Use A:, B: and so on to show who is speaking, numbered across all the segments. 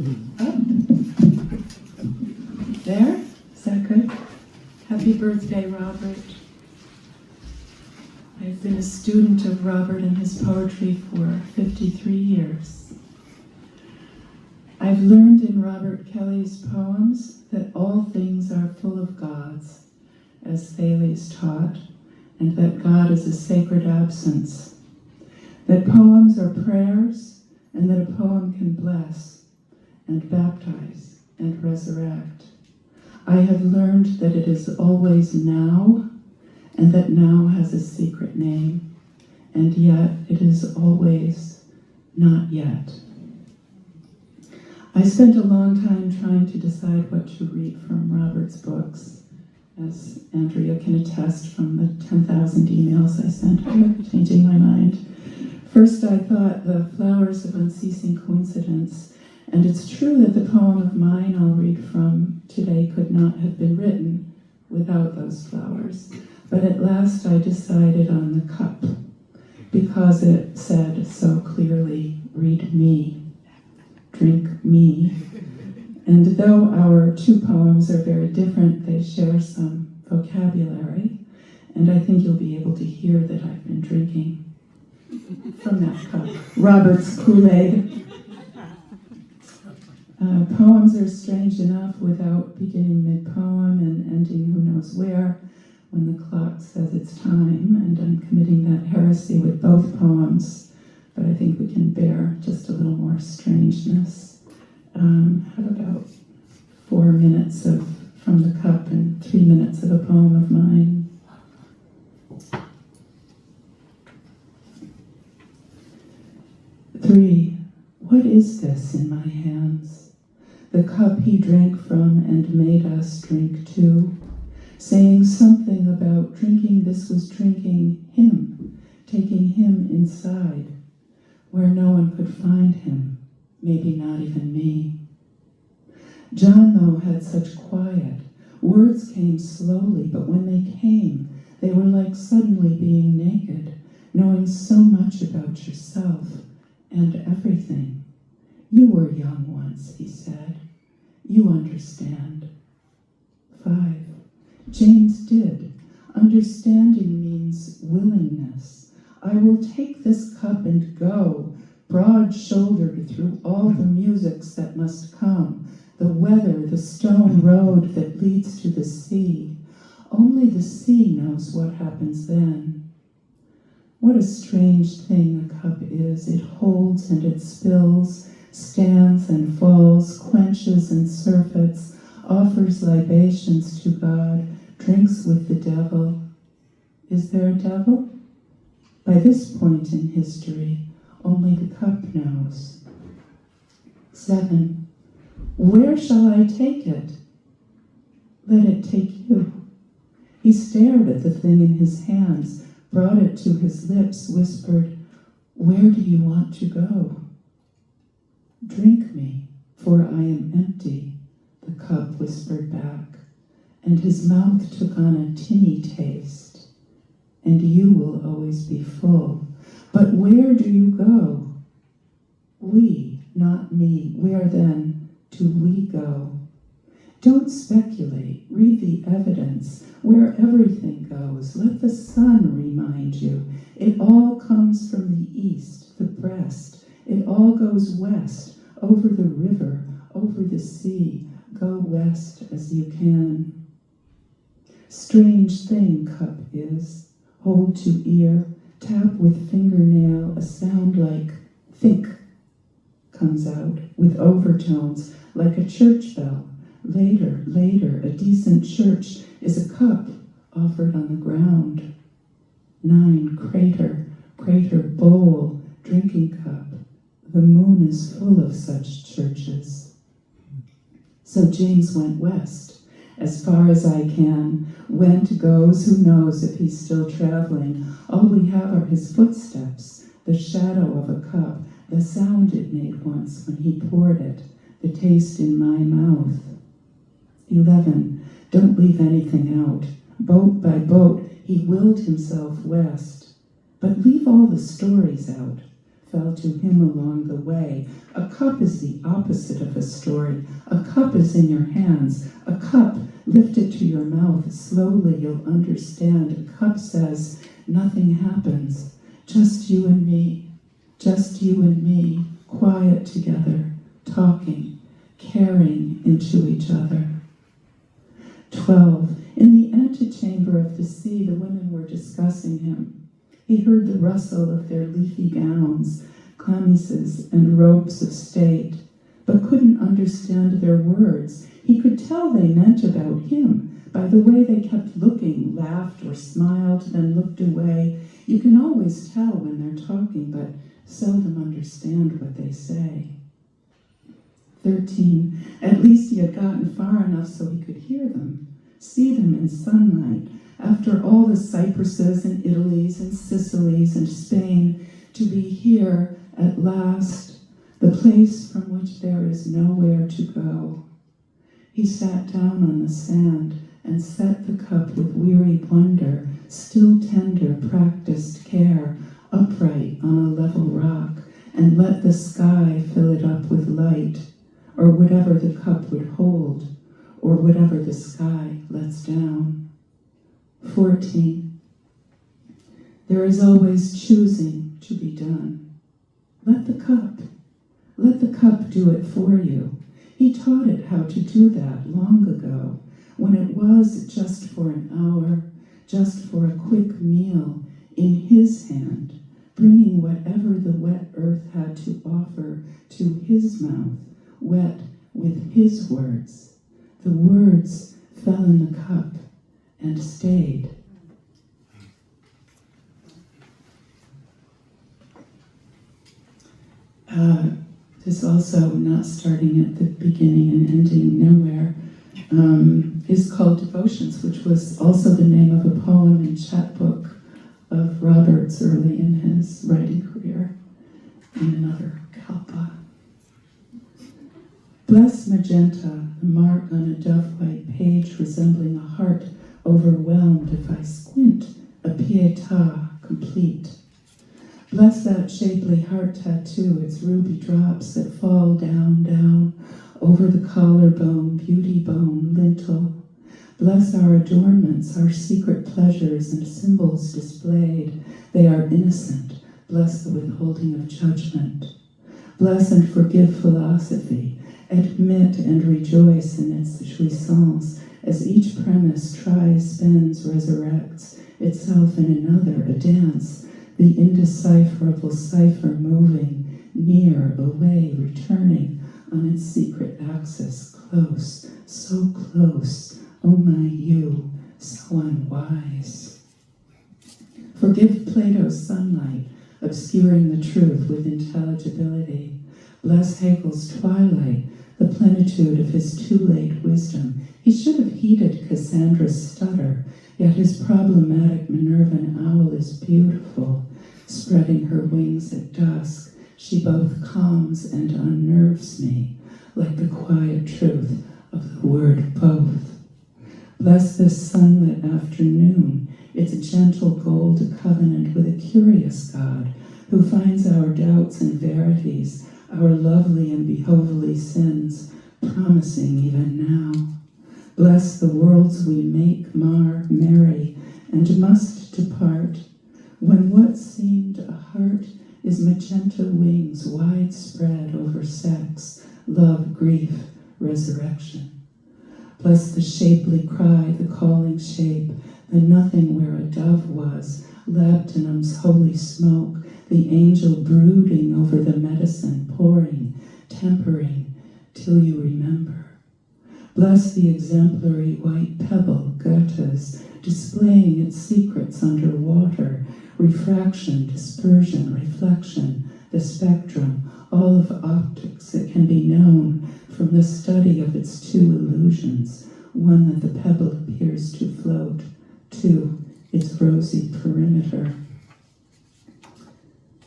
A: Up. There? Is that good? Happy birthday, Robert. I've been a student of Robert and his poetry for 53 years. I've learned in Robert Kelly's poems that all things are full of gods, as Thales taught, and that God is a sacred absence. That poems are prayers, and that a poem can bless, and baptize, and resurrect. I have learned that it is always now, and that now has a secret name, and yet it is always not yet. I spent a long time trying to decide what to read from Robert's books, as Andrea can attest from the 10,000 emails I sent her, changing my mind. First I thought The Flowers of Unceasing Coincidence, and it's true that the poem of mine I'll read from today could not have been written without those flowers. But at last I decided on the cup, because it said so clearly, read me, drink me. And though our two poems are very different, they share some vocabulary, and I think you'll be able to hear that I've been drinking from that cup. Robert's Kool-Aid. Poems are strange enough without beginning mid-poem and ending who knows where when the clock says it's time, and I'm committing that heresy with both poems, but I think we can bear just a little more strangeness. How about 4 minutes from the cup and 3 minutes of a poem of mine? Three. What is this in my hands? The cup he drank from and made us drink too, saying something about drinking this was drinking him, taking him inside, where no one could find him, maybe not even me. John, though, had such quiet. Words came slowly, but when they came, they were like suddenly being naked, knowing so much about yourself and everything. You were young once, he said. You understand. 5. James did. Understanding means willingness. I will take this cup and go, broad-shouldered through all the musics that must come, the weather, the stone road that leads to the sea. Only the sea knows what happens then. What a strange thing a cup is. It holds and it spills, stands and falls, quenches and surfeits, offers libations to God, drinks with the devil. Is there a devil? By this point in history, only the cup knows. 7. Where shall I take it? Let it take you. He stared at the thing in his hands, brought it to his lips, whispered, Where do you want to go? Drink me, for I am empty, the cup whispered back, and his mouth took on a tinny taste. And you will always be full. But where do you go? We, not me. Where then do we go? Don't speculate. Read the evidence. Where everything goes, let the sun remind you. It all comes from the east, the breast. It all goes west, over the river, over the sea. Go west as you can. Strange thing cup is. Hold to ear, tap with fingernail, a sound like think comes out with overtones like a church bell. Later, a decent church is a cup offered on the ground. 9, crater, bowl, drinking cup. The moon is full of such churches. So James went west, as far as I can. Went, goes, who knows if he's still traveling. All we have are his footsteps, the shadow of a cup, the sound it made once when he poured it, the taste in my mouth. 11, don't leave anything out. Boat by boat, he willed himself west. But leave all the stories out. fell to him along the way. A cup is the opposite of a story. A cup is in your hands. A cup, lift it to your mouth. Slowly you'll understand. A cup says, nothing happens. Just you and me. Just you and me. Quiet together. Talking. Caring into each other. 12. In the antechamber of the sea, the women were discussing him. He heard the rustle of their leafy gowns, chemises, and robes of state, but couldn't understand their words. He could tell they meant about him by the way they kept looking, laughed or smiled, then looked away. You can always tell when they're talking, but seldom understand what they say. 13. At least he had gotten far enough so he could hear them, see them in sunlight. After all the Cypresses and Italies and Sicilies and Spain, to be here at last, the place from which there is nowhere to go. He sat down on the sand and set the cup with weary wonder, still tender, practiced care, upright on a level rock, and let the sky fill it up with light, or whatever the cup would hold, or whatever the sky lets down. 14. There is always choosing to be done. Let the cup do it for you. He taught it how to do that long ago, when it was just for an hour, just for a quick meal in his hand, bringing whatever the wet earth had to offer to his mouth, wet with his words. The words fell in the cup and stayed. This also, not starting at the beginning and ending nowhere, is called Devotions, which was also the name of a poem and chapbook of Robert's early in his writing career in another kalpa. Bless magenta, the mark on a dove-white page resembling a heart overwhelmed if I squint, a pietà complete. Bless that shapely heart tattoo, its ruby drops that fall down, down, over the collarbone, beauty bone, lintel. Bless our adornments, our secret pleasures and symbols displayed. They are innocent. Bless the withholding of judgment. Bless and forgive philosophy. Admit and rejoice in its jouissance as each premise tries, bends, resurrects itself in another, a dance, the indecipherable cipher moving, near, away, returning on its secret axis, close, so close, oh my you, so unwise. Forgive Plato's sunlight, obscuring the truth with intelligibility. Bless Hegel's twilight, the plenitude of his too late wisdom. He should have heeded Cassandra's stutter, yet his problematic Minervan owl is beautiful. Spreading her wings at dusk, she both calms and unnerves me, like the quiet truth of the word both. Bless this sunlit afternoon, its gentle gold a covenant with a curious God, who finds our doubts and verities, our lovely and behovely sins, promising even now. Bless the worlds we make, mar, marry, and must depart, when what seemed a heart is magenta wings widespread over sex, love, grief, resurrection. Bless the shapely cry, the calling shape, the nothing where a dove was, Lebanon's holy smoke, the angel brooding over the medicine, pouring, tempering, till you remember. Bless the exemplary white pebble, Goethe's, displaying its secrets under water, refraction, dispersion, reflection, the spectrum, all of optics that can be known from the study of its two illusions, one that the pebble appears to float, two, its rosy perimeter.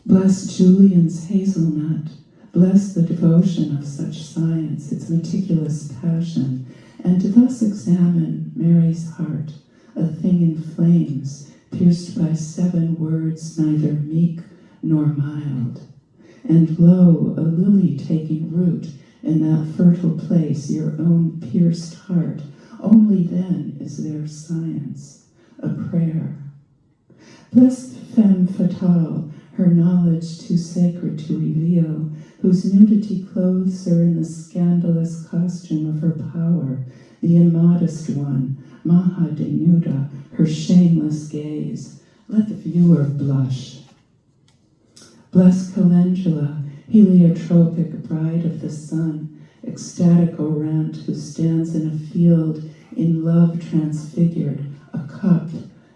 A: Bless Julian's hazelnut, bless the devotion of such science, its meticulous passion, and thus examine Mary's heart, a thing in flames, pierced by 7 words, neither meek nor mild. And lo, a lily taking root in that fertile place, your own pierced heart. Only then is there science, a prayer. Bless the femme fatale, her knowledge too sacred to reveal, whose nudity clothes her in the scandalous costume of her power, the immodest one, Maha Denuda, her shameless gaze. Let the viewer blush. Bless Calendula, heliotropic bride of the sun, ecstatic orant who stands in a field in love transfigured, a cup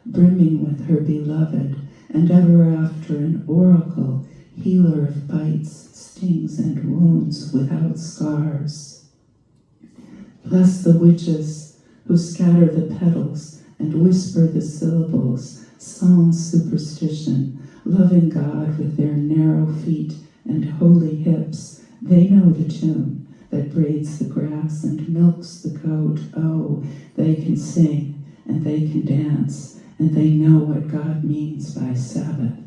A: brimming with her beloved, and ever after an oracle, healer of bites, stings, and wounds without scars. Bless the witches who scatter the petals and whisper the syllables, sans superstition, loving God with their narrow feet and holy hips. They know the tune that braids the grass and milks the goat. Oh, they can sing and they can dance, and they know what God means by Sabbath.